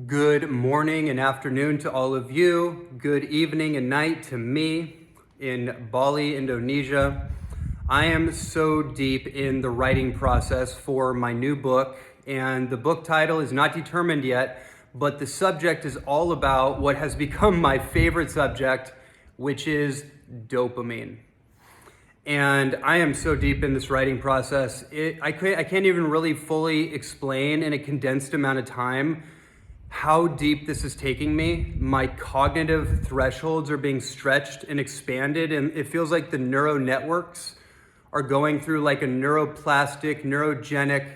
Good morning and afternoon to all of you. Good evening and night to me in Bali, Indonesia. I am so deep in the writing process for my new book, and the book title is not determined yet, but the subject is all about what has become my favorite subject, which is dopamine. And I am so deep in this writing process, I can't even really fully explain in a condensed amount of time how deep this is taking me. My cognitive thresholds are being stretched and expanded, and it feels like the neural networks are going through like a neuroplastic, neurogenic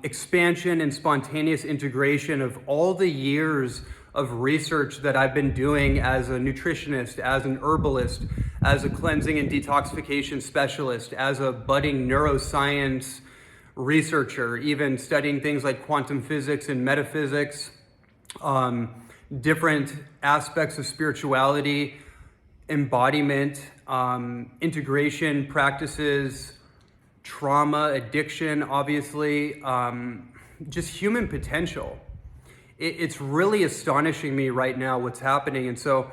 expansion and spontaneous integration of all the years of research that I've been doing as a nutritionist, as an herbalist, as a cleansing and detoxification specialist, as a budding neuroscience researcher, even studying things like quantum physics and metaphysics, different aspects of spirituality, embodiment, integration practices, trauma, addiction, obviously, just human potential. It's really astonishing me right now what's happening. And so,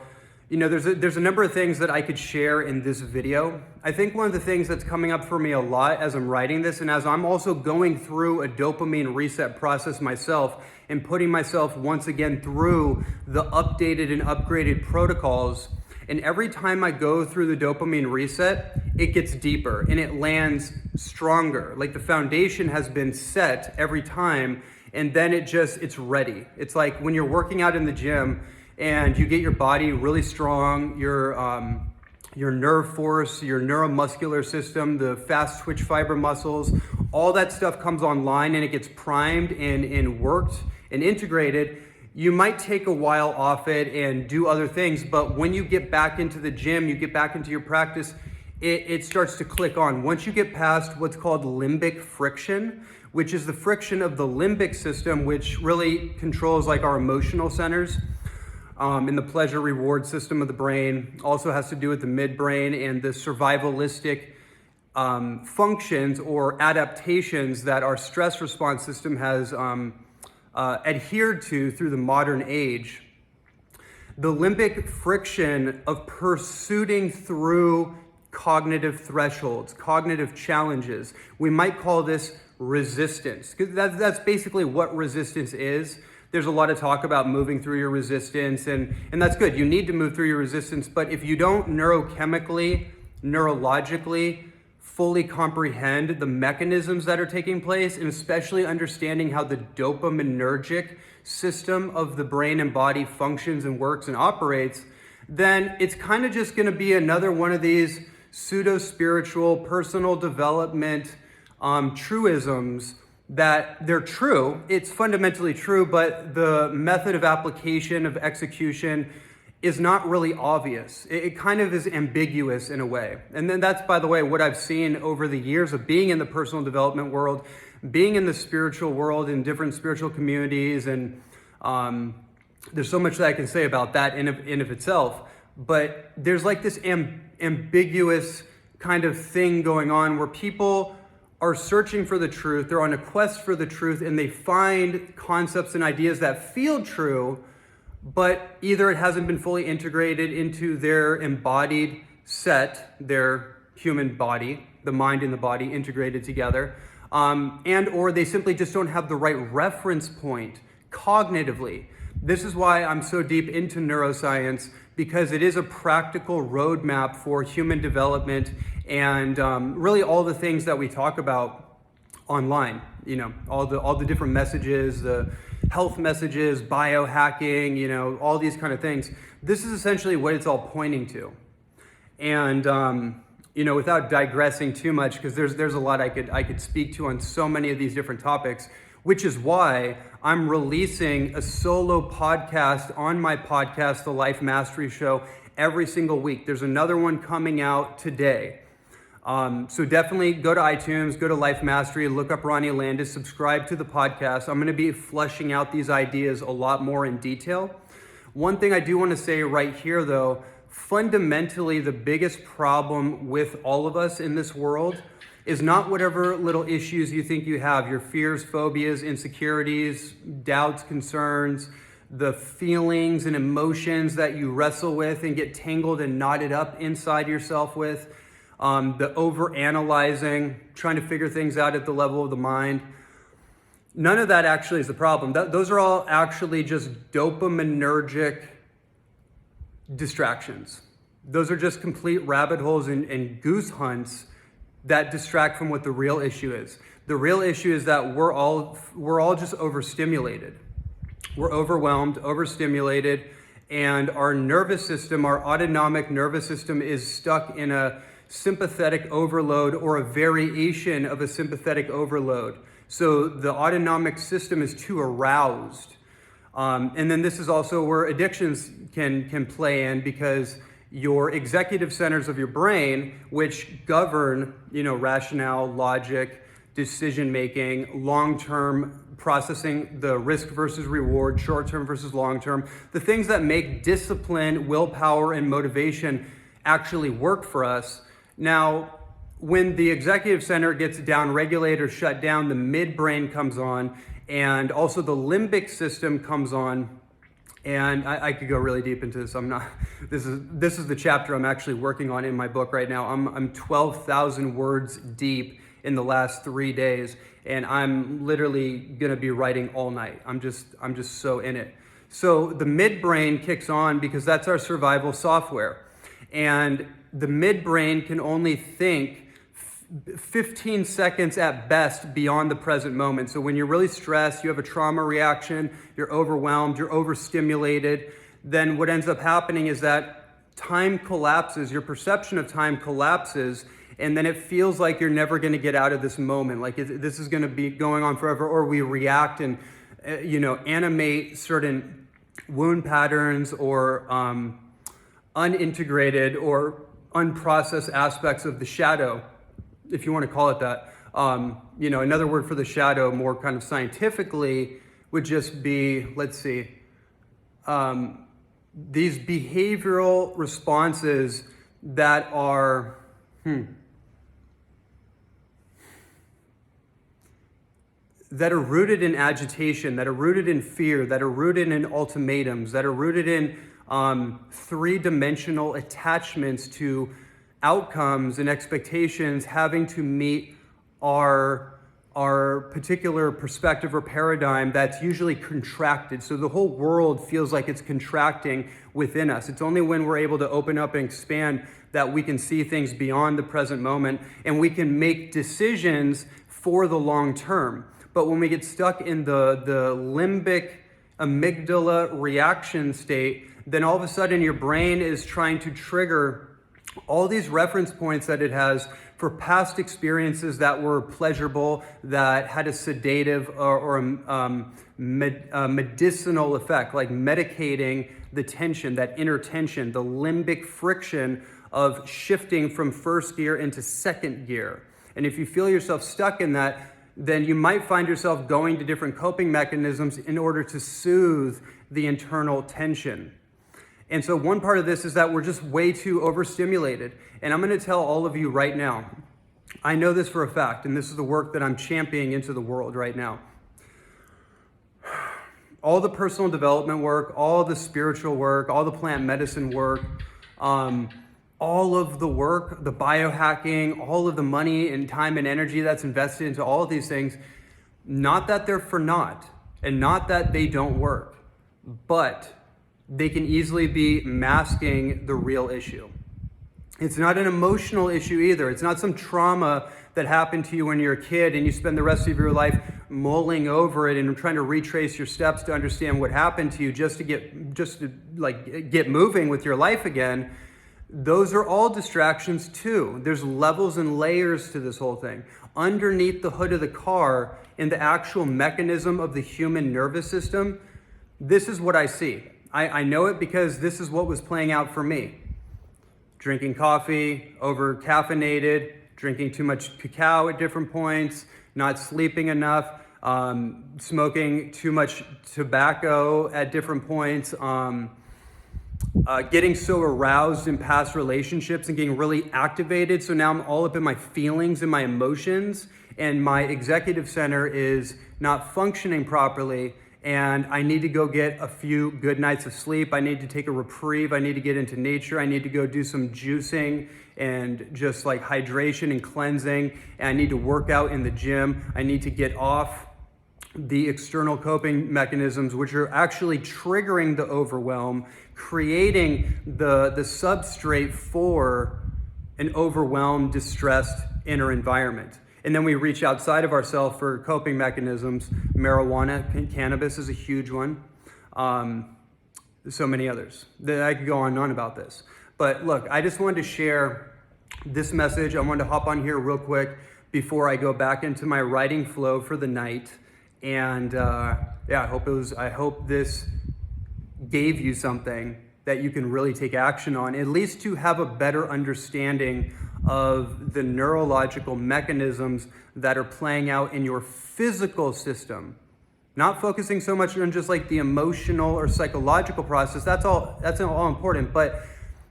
there's a number of things that I could share in this video. I think one of the things that's coming up for me a lot as I'm writing this, and as I'm also going through a dopamine reset process myself and putting myself once again through the updated and upgraded protocols, and every time I go through the dopamine reset, it gets deeper and it lands stronger. Like the foundation has been set every time, and then it's ready. It's like when you're working out in the gym and you get your body really strong, your nerve force, your neuromuscular system, the fast twitch fiber muscles, all that stuff comes online and it gets primed and worked and integrated. You might take a while off it and do other things, but when you get back into the gym, you get back into your practice, it starts to click on. Once you get past what's called limbic friction, which is the friction of the limbic system, which really controls like our emotional centers, in the pleasure reward system of the brain, also has to do with the midbrain and the survivalistic functions or adaptations that our stress response system has adhered to through the modern age. The limbic friction of pursuing through cognitive thresholds, cognitive challenges. We might call this resistance, because that's basically what resistance is. There's a lot of talk about moving through your resistance, and that's good. You need to move through your resistance, but if you don't neurochemically, neurologically, fully comprehend the mechanisms that are taking place, and especially understanding how the dopaminergic system of the brain and body functions and works and operates, then it's kind of just gonna be another one of these pseudo-spiritual, personal development truisms that they're true, it's fundamentally true, but the method of application, of execution, is not really obvious. It kind of is ambiguous in a way. And then that's, by the way, what I've seen over the years of being in the personal development world, being in the spiritual world, in different spiritual communities, and there's so much that I can say about that in of itself, but there's like this ambiguous kind of thing going on where people are searching for the truth, they're on a quest for the truth, and they find concepts and ideas that feel true, but either it hasn't been fully integrated into their embodied set, their human body, the mind and the body integrated together, and or they simply just don't have the right reference point cognitively. This is why I'm so deep into neuroscience, because it is a practical roadmap for human development and really all the things that we talk about online. All the different messages, the health messages, biohacking, all these kind of things. This is essentially what it's all pointing to. And without digressing too much, because there's a lot I could speak to on so many of these different topics, which is why I'm releasing a solo podcast on my podcast, The Life Mastery Show, every single week. There's another one coming out today. So definitely go to iTunes, go to Life Mastery, look up Ronnie Landis, subscribe to the podcast. I'm going to be fleshing out these ideas a lot more in detail. One thing I do want to say right here, though, fundamentally the biggest problem with all of us in this world is not whatever little issues you think you have, your fears, phobias, insecurities, doubts, concerns, the feelings and emotions that you wrestle with and get tangled and knotted up inside yourself with, the over-analyzing, trying to figure things out at the level of the mind. None of that actually is the problem. Those are all actually just dopaminergic distractions. Those are just complete rabbit holes and goose hunts that distract from what the real issue is. The real issue is that we're all just overstimulated. We're overwhelmed, overstimulated, and our nervous system, our autonomic nervous system, is stuck in a sympathetic overload or a variation of a sympathetic overload. So the autonomic system is too aroused. And then this is also where addictions can play in, because your executive centers of your brain, which govern, rationale, logic, decision-making, long-term processing, the risk versus reward, short-term versus long-term, the things that make discipline, willpower, and motivation actually work for us. Now, when the executive center gets down-regulated or shut down, the midbrain comes on, and also the limbic system comes on. And I could go really deep into this. This is the chapter I'm actually working on in my book right now. I'm 12,000 words deep in the last 3 days, and I'm literally gonna be writing all night. I'm just so in it. So the midbrain kicks on because that's our survival software. And the midbrain can only think 15 seconds at best beyond the present moment. So when you're really stressed, you have a trauma reaction, you're overwhelmed, you're overstimulated, then what ends up happening is that time collapses, your perception of time collapses, and then it feels like you're never going to get out of this moment, like this is going to be going on forever, or we react and animate certain wound patterns or unintegrated or unprocessed aspects of the shadow, if you want to call it that. Another word for the shadow, more kind of scientifically, would just be, these behavioral responses that are, that are rooted in agitation, that are rooted in fear, that are rooted in ultimatums, that are rooted in three-dimensional attachments to outcomes and expectations having to meet our particular perspective or paradigm that's usually contracted. So the whole world feels like it's contracting within us. It's only when we're able to open up and expand that we can see things beyond the present moment, and we can make decisions for the long term. But when we get stuck in the limbic amygdala reaction state, then all of a sudden your brain is trying to trigger all these reference points that it has for past experiences that were pleasurable, that had a sedative or a medicinal effect, like medicating the tension, that inner tension, the limbic friction of shifting from first gear into second gear. And if you feel yourself stuck in that, then you might find yourself going to different coping mechanisms in order to soothe the internal tension. And so one part of this is that we're just way too overstimulated. And I'm going to tell all of you right now, I know this for a fact, and this is the work that I'm championing into the world right now. All the personal development work, all the spiritual work, all the plant medicine work, all of the work, the biohacking, all of the money and time and energy that's invested into all of these things, not that they're for naught, and not that they don't work, but they can easily be masking the real issue. It's not an emotional issue either. It's not some trauma that happened to you when you're a kid and you spend the rest of your life mulling over it and trying to retrace your steps to understand what happened to you just to get moving with your life again. Those are all distractions too. There's levels and layers to this whole thing. Underneath the hood of the car, in the actual mechanism of the human nervous system, this is what I see. I know it because this is what was playing out for me. Drinking coffee, over caffeinated, drinking too much cacao at different points, not sleeping enough, smoking too much tobacco at different points, getting so aroused in past relationships and getting really activated. So now I'm all up in my feelings and my emotions, and my executive center is not functioning properly. And I need to go get a few good nights of sleep. I need to take a reprieve. I need to get into nature. I need to go do some juicing and just like hydration and cleansing. And I need to work out in the gym. I need to get off the external coping mechanisms, which are actually triggering the overwhelm, creating the substrate for an overwhelmed, distressed inner environment. And then we reach outside of ourselves for coping mechanisms. Marijuana, cannabis is a huge one. So many others. I could go on and on about this. But look, I just wanted to share this message. I wanted to hop on here real quick before I go back into my writing flow for the night. And yeah, I hope this gave you something that you can really take action on, at least to have a better understanding of the neurological mechanisms that are playing out in your physical system. Not focusing so much on just like the emotional or psychological process. That's all important, but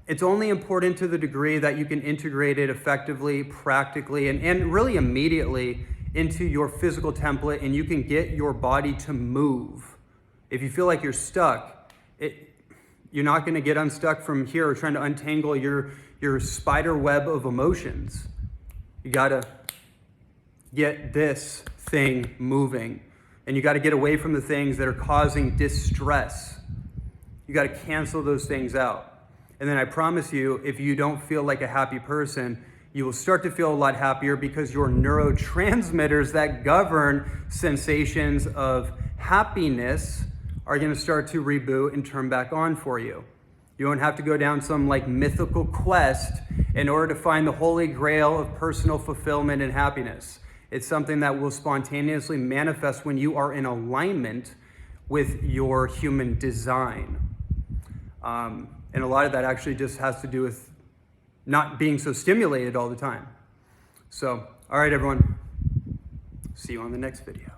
it's only important to the degree that you can integrate it effectively, practically, and really immediately into your physical template, and you can get your body to move. If you feel like you're stuck, you're not going to get unstuck from here or trying to untangle your spider web of emotions. You got to get this thing moving, and you got to get away from the things that are causing distress. You got to cancel those things out. And then I promise you, if you don't feel like a happy person, you will start to feel a lot happier, because your neurotransmitters that govern sensations of happiness are going to start to reboot and turn back on for you. You don't have to go down some like mythical quest in order to find the holy grail of personal fulfillment and happiness. It's something that will spontaneously manifest when you are in alignment with your human design. And a lot of that actually just has to do with not being so stimulated all the time. So, all right, everyone. See you on the next video.